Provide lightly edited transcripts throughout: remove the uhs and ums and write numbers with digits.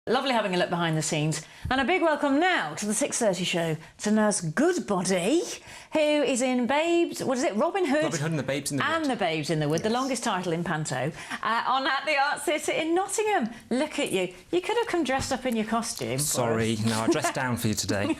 Lovely having a look behind the scenes. And a big welcome now to the 6:30 show to Nurse Goodbody, who is in Babes, what is it, Robin Hood? Robin Hood and the Babes in the Wood. And the Babes in the Wood, yes. The longest title in panto, on at the Arts Theatre in Nottingham. Look at you. You could have come dressed up in your costume. Sorry, no, I dressed down for you today.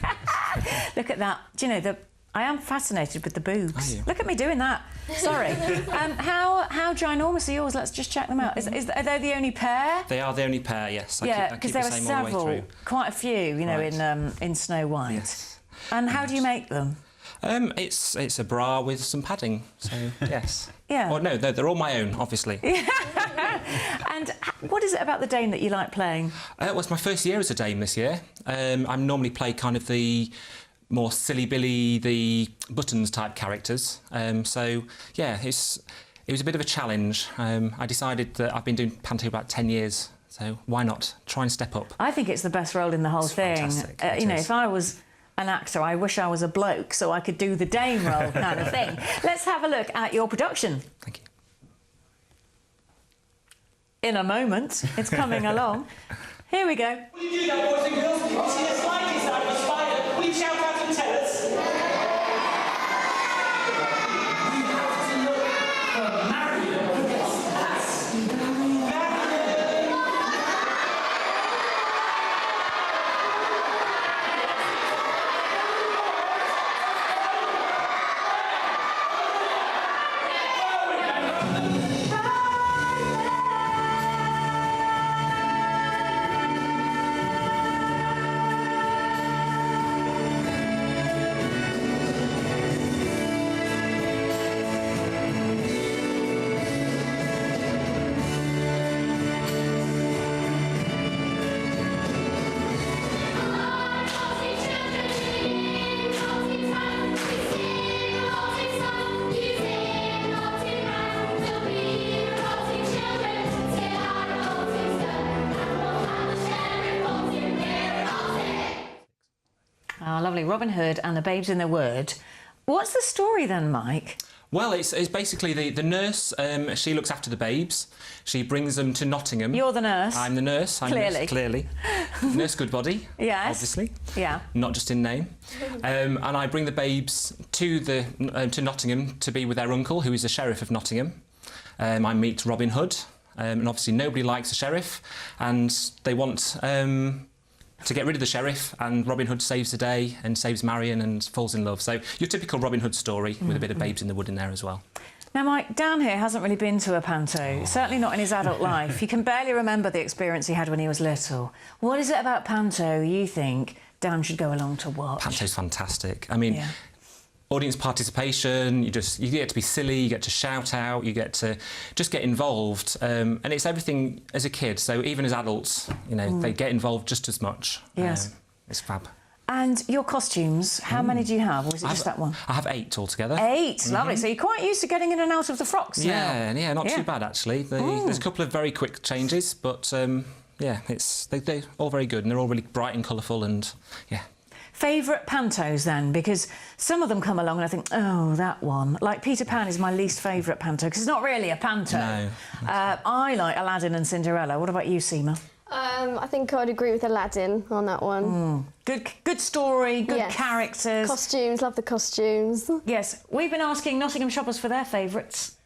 Look at that. Do you know, I am fascinated with the boobs. Are you? Look at me doing that. Sorry. How ginormous are yours? Let's just check them out. Are they the only pair? They are the only pair, yes. Yeah, because there are several, quite a few, you know, right. in Snow White. Yes. And how do you make them? It's a bra with some padding, so yes. Yeah. Well, no, they're all my own, obviously. And what is it about the Dame that you like playing? Well, it's my first year as a Dame this year. I normally play kind of the more silly Billy, the Buttons type characters. So yeah, it was a bit of a challenge. I decided that I've been doing panto about 10 years, so why not try and step up? I think it's the best role in the whole thing. Fantastic. You know, if I was an actor, I wish I was a bloke so I could do the Dame role kind of thing. Let's have a look at your production. Thank you. In a moment, it's coming along. Here we go. Will you do that, boys and girls? If you see the slightest sign of a spider, will you shout out and tell us? You have to look for Marion. That's Marion. Oh, lovely. Robin Hood and the Babes in the Wood. What's the story then, Mike? Well, it's basically the nurse, she looks after the babes. She brings them to Nottingham. You're the nurse. I'm the nurse. Clearly. Nurse Goodbody. Yes. Obviously. Yeah. Not just in name. And I bring the babes to Nottingham to be with their uncle, who is the Sheriff of Nottingham. I meet Robin Hood, and obviously nobody likes the Sheriff, and they want to get rid of the Sheriff, and Robin Hood saves the day and saves Marion and falls in love. So your typical Robin Hood story with a bit of Babes in the Wood in there as well. Now, Mike, Dan here hasn't really been to a panto, certainly not in his adult life. He can barely remember the experience he had when he was little. What is it about panto you think Dan should go along to watch? Panto's fantastic. I mean, audience participation, you get to be silly, you get to shout out, you get to just get involved, and it's everything as a kid, so even as adults, you know, they get involved just as much. Yes. It's fab. And your costumes, how many do you have, or is it just that one? I have 8 altogether. 8? Lovely. So you're quite used to getting in and out of the frocks now. Yeah, not too bad, actually. There's a couple of very quick changes, but, yeah, they're all very good, and they're all really bright and colourful, and, yeah. Favourite pantos, then? Because some of them come along and I think, oh, that one. Like Peter Pan is my least favourite panto, because it's not really a panto. No. I like Aladdin and Cinderella. What about you, Seema? I think I'd agree with Aladdin on that one. Good story, good characters. Costumes, love the costumes. Yes, we've been asking Nottingham shoppers for their favourites.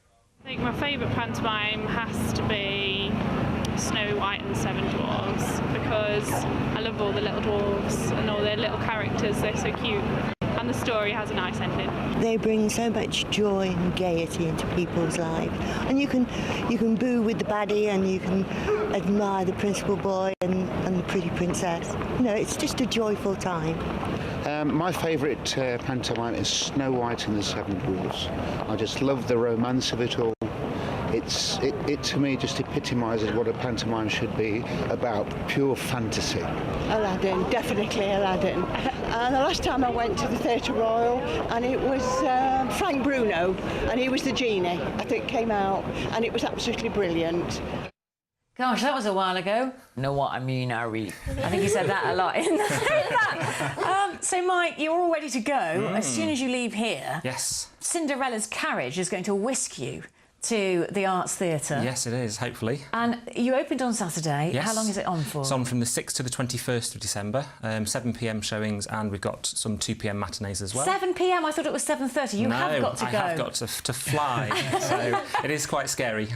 I think my favourite pantomime has to be Snow White and the Seven Dwarfs, because I love all the little dwarfs and all their little characters. They're so cute, and the story has a nice ending. They bring so much joy and gaiety into people's lives, and you can boo with the baddie, and you can admire the principal boy and the pretty princess. You know, it's just a joyful time. My favourite pantomime is Snow White and the Seven Dwarfs. I just love the romance of it all. It to me just epitomises what a pantomime should be about, pure fantasy. Aladdin, definitely Aladdin. And the last time I went to the Theatre Royal, and it was Frank Bruno, and he was the genie. I think came out, and it was absolutely brilliant. Gosh, that was a while ago. Know what I mean, Harry? I think he said that a lot in that. So, Mike, you're all ready to go. As soon as you leave here, yes, Cinderella's carriage is going to whisk you to the Arts Theatre. Yes, it is, hopefully. And you opened on Saturday. Yes. How long is it on for? It's on from the 6th to the 21st of December, 7 p.m. showings, and we've got some 2 p.m. matinees as well. 7 p.m? I thought it was 7:30. You have got to go. I have got to fly, so it is quite scary.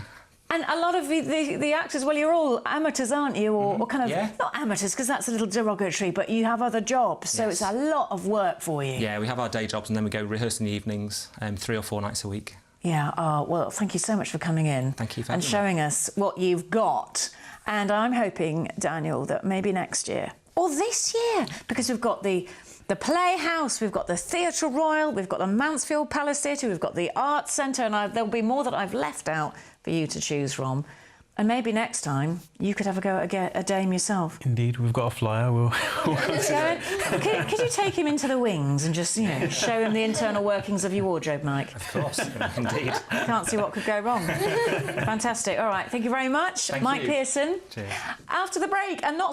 And a lot of the actors, well, you're all amateurs, aren't you? Or kind of, Yeah. not amateurs, because that's a little derogatory, but you have other jobs, so Yes. it's a lot of work for you. Yeah, we have our day jobs and then we go rehearse in the evenings, 3 or 4 nights a week. Yeah, oh, well, thank you so much for coming in. Thank you for and having me. showing us what you've got. And I'm hoping, Daniel, that maybe next year, or this year, because we've got the Playhouse, we've got the Theatre Royal, we've got the Mansfield Palace Theatre, we've got the Arts Centre, and there'll be more that I've left out for you to choose from. And maybe next time you could have a go at a Dame yourself. Indeed, we've got a flyer. We'll Could you take him into the wings and just, you know, show him the internal workings of your wardrobe, Mike? Of course, indeed. Can't see what could go wrong. Fantastic. All right, thank you very much. Thank Mike you. Pearson. Cheers. After the break, and not